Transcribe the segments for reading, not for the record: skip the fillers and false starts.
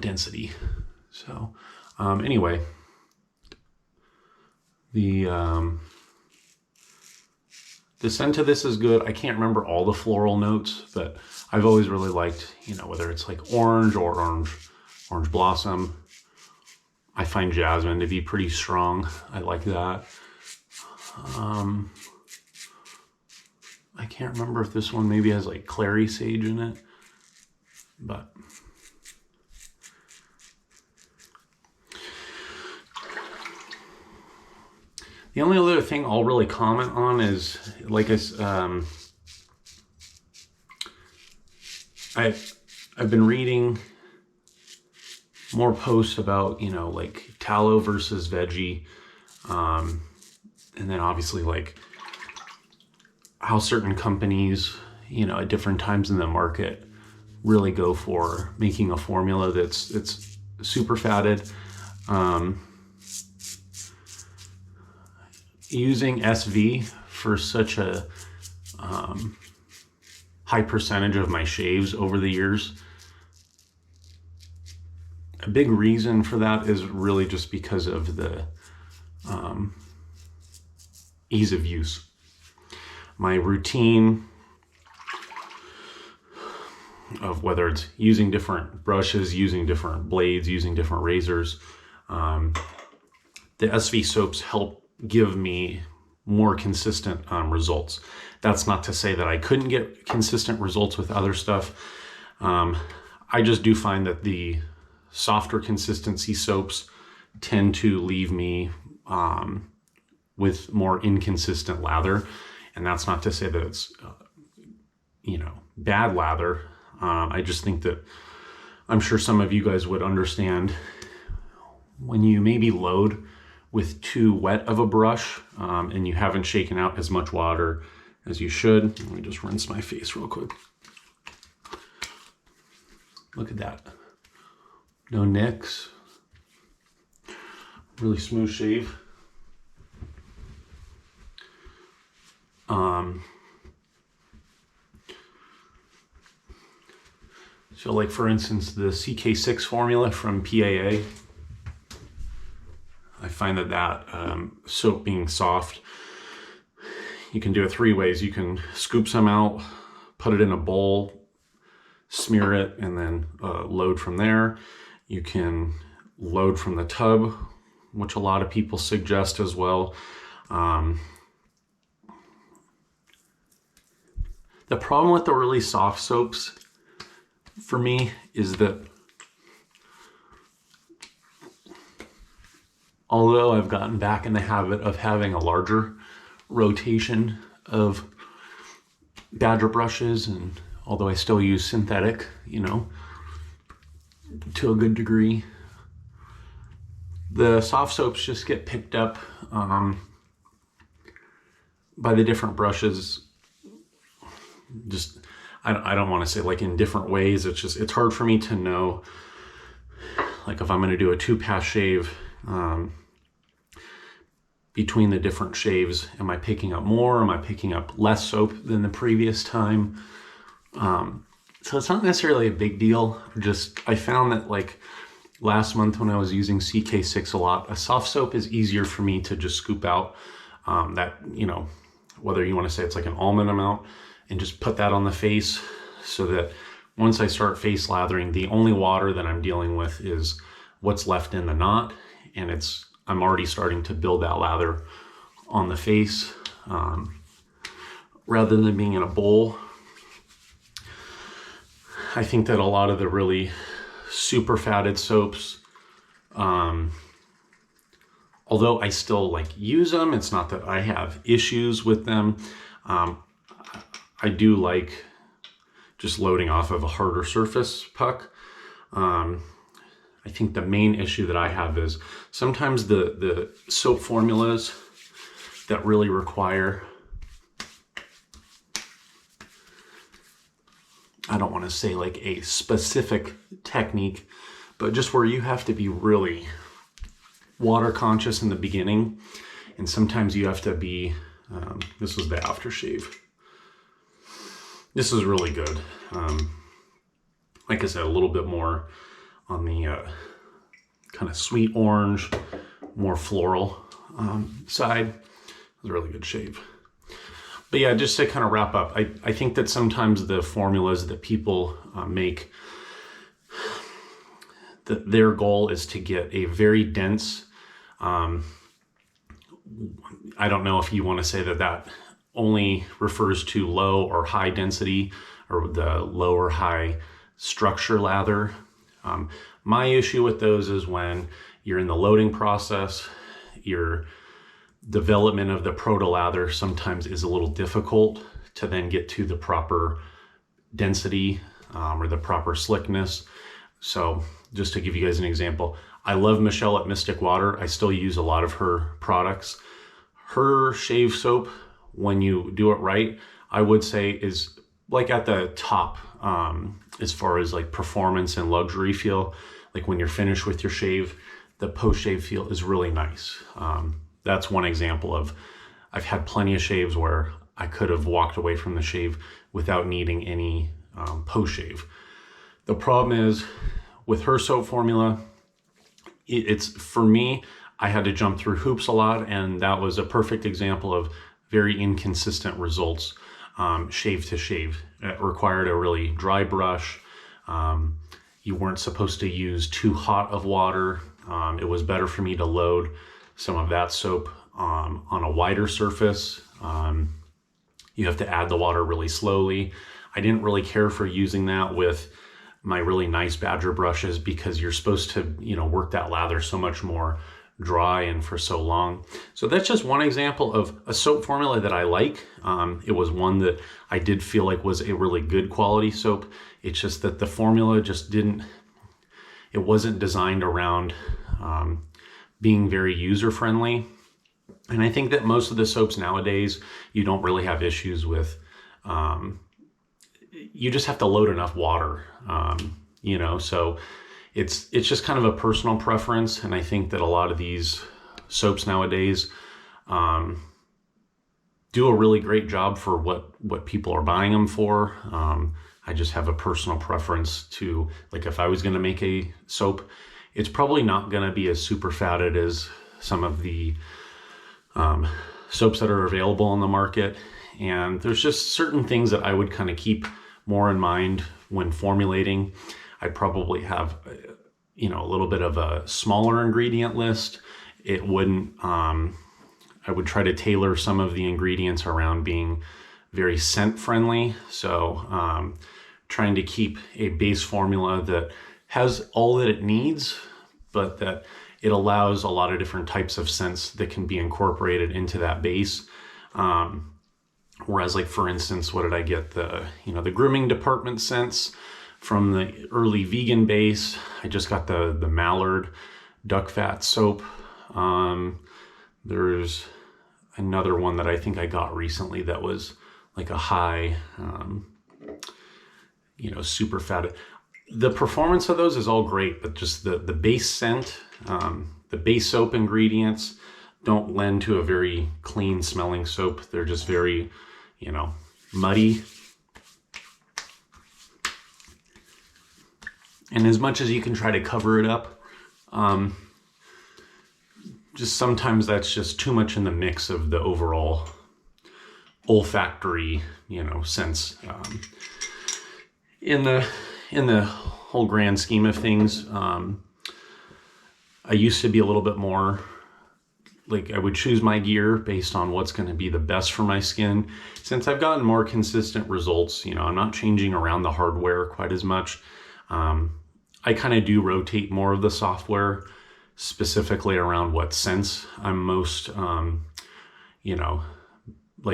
density. So anyway, the scent of this is good. I can't remember all the floral notes, but I've always really liked, you know, whether it's like orange or orange blossom. I find jasmine to be pretty strong. I like that. I can't remember if this one maybe has like clary sage in it, but the only other thing I'll really comment on is, like, I've been reading more posts about, you know, like tallow versus veggie, and then obviously like how certain companies, you know, at different times in the market really go for making a formula that's super fatted. Using SV for such a high percentage of my shaves over the years, a big reason for that is really just because of the ease of use. My routine of whether it's using different brushes, using different blades, using different razors, the SV soaps help give me more consistent results. That's not to say that I couldn't get consistent results with other stuff. I just do find that the softer consistency soaps tend to leave me with more inconsistent lather. And that's not to say that it's, you know, bad lather. I just think that I'm sure some of you guys would understand when you maybe load with too wet of a brush and you haven't shaken out as much water as you should. Let me just rinse my face real quick. Look at that. No nicks. Really smooth shave. So like for instance, the CK6 formula from PAA, I find that soap being soft, you can do it 3 ways. You can scoop some out, put it in a bowl, smear it, and then load from there. You can load from the tub, which a lot of people suggest as well. The problem with the really soft soaps for me is that although I've gotten back in the habit of having a larger rotation of Badger brushes, and although I still use synthetic, you know, to a good degree, the soft soaps just get picked up by the different brushes. Just, I don't want to say like in different ways. It's just, it's hard for me to know, like if I'm going to do a 2-pass shave, between the different shaves, am I picking up more? Am I picking up less soap than the previous time? So it's not necessarily a big deal. Just, I found that like last month when I was using CK6 a lot, a soft soap is easier for me to just scoop out that, you know, whether you want to say it's like an almond amount, and just put that on the face, so that once I start face lathering, the only water that I'm dealing with is what's left in the knot, and I'm already starting to build that lather on the face, rather than being in a bowl. I think that a lot of the really super fatted soaps, although I still like use them, it's not that I have issues with them. I do like just loading off of a harder surface puck. I think the main issue that I have is sometimes the soap formulas that really require, I don't want to say like a specific technique, but just where you have to be really water conscious in the beginning. And sometimes you have to be, this was the aftershave. This is really good. Like I said, a little bit more on the kind of sweet orange, more floral side. It was a really good shave. But yeah, just to kind of wrap up, I think that sometimes the formulas that people make, that their goal is to get a very dense, I don't know if you want to say that only refers to low or high density or the low or high structure lather. My issue with those is when you're in the loading process, your development of the proto lather sometimes is a little difficult to then get to the proper density or the proper slickness. So just to give you guys an example, I love Michelle at Mystic Water. I still use a lot of her products. Her shave soap, when you do it right, I would say is like at the top as far as like performance and luxury feel. Like when you're finished with your shave, the post-shave feel is really nice. That's one example of, I've had plenty of shaves where I could have walked away from the shave without needing any post-shave. The problem is with her soap formula, it's for me, I had to jump through hoops a lot, and that was a perfect example of very inconsistent results shave to shave. It required a really dry brush. You weren't supposed to use too hot of water. It was better for me to load some of that soap on a wider surface. You have to add the water really slowly. I didn't really care for using that with my really nice Badger brushes because you're supposed to, work that lather so much more dry and for so long. So that's just one example of a soap formula that I like. It was one that I did feel like was a really good quality soap. It's just that the formula just it wasn't designed around being very user-friendly. And I think that most of the soaps nowadays, you don't really have issues with, you just have to load enough water, so it's just kind of a personal preference. And I think that a lot of these soaps nowadays do a really great job for what people are buying them for. I just have a personal preference to, like, if I was going to make a soap, it's probably not going to be as super fatted as some of the soaps that are available on the market. And there's just certain things that I would kind of keep more in mind when formulating. I'd probably have, a little bit of a smaller ingredient list. It wouldn't, I would try to tailor some of the ingredients around being very scent friendly. So trying to keep a base formula that has all that it needs, but that it allows a lot of different types of scents that can be incorporated into that base. Whereas, like, for instance, what did I get? The grooming department scents from the early vegan base. I just got the Mallard duck fat soap. There's another one that I think I got recently that was like a high, super fatted. The performance of those is all great, but just the base scent, the base soap ingredients don't lend to a very clean smelling soap. They're just very, muddy. And as much as you can try to cover it up, just sometimes that's just too much in the mix of the overall olfactory, sense. In the whole grand scheme of things, I used to be a little bit more like, I would choose my gear based on what's going to be the best for my skin. Since I've gotten more consistent results, I'm not changing around the hardware quite as much. I kind of do rotate more of the software, specifically around what scents I'm most, like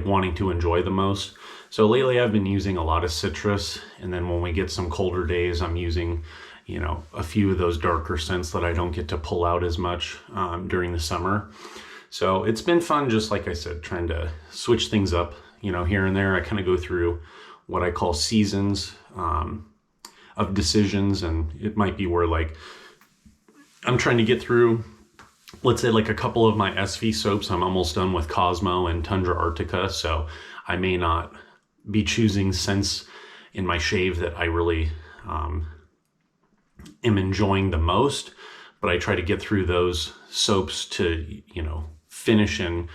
wanting to enjoy the most. So lately I've been using a lot of citrus, and then when we get some colder days, I'm using, a few of those darker scents that I don't get to pull out as much during the summer. So it's been fun, just like I said, trying to switch things up, here and there. I kind of go through what I call seasons of decisions, and it might be where, like, I'm trying to get through, let's say, like a couple of my SV soaps. I'm almost done with Cosmo and Tundra Arctica, so I may not be choosing scents in my shave that I really am enjoying the most, but I try to get through those soaps to, finish and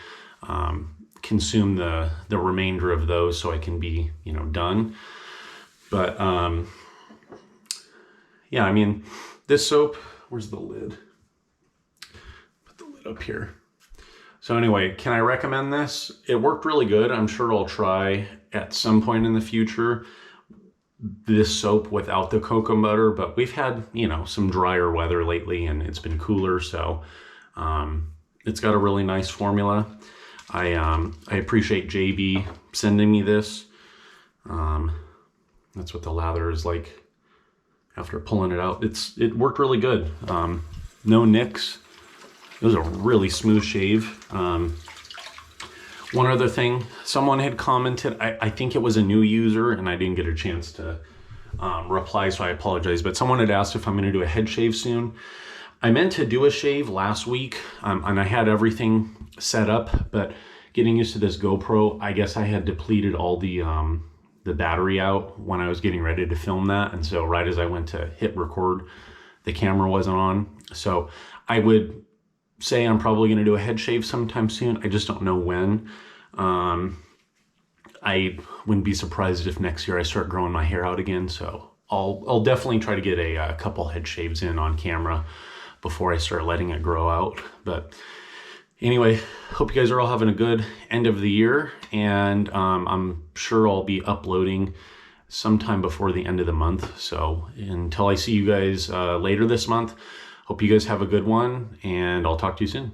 consume the remainder of those so I can be, done. But yeah, I mean, this soap, where's the lid? Put the lid up here. So anyway, can I recommend this? It worked really good. I'm sure I'll try at some point in the future this soap without the cocoa butter, but we've had, some drier weather lately and it's been cooler. So it's got a really nice formula. I appreciate JB sending me this. That's what the lather is like after pulling it out. It worked really good. No nicks. It was a really smooth shave. One other thing, someone had commented, I think it was a new user and I didn't get a chance to reply, so I apologize, but someone had asked if I'm gonna do a head shave soon. I meant to do a shave last week and I had everything set up, but getting used to this GoPro, I guess I had depleted all the battery out when I was getting ready to film that. And so right as I went to hit record, the camera wasn't on. So I would say I'm probably going to do a head shave sometime soon. I just don't know when. I wouldn't be surprised if next year I start growing my hair out again. So I'll definitely try to get a couple head shaves in on camera before I start letting it grow out. But anyway, hope you guys are all having a good end of the year, and I'm sure I'll be uploading sometime before the end of the month. So until I see you guys later this month, hope you guys have a good one, and I'll talk to you soon.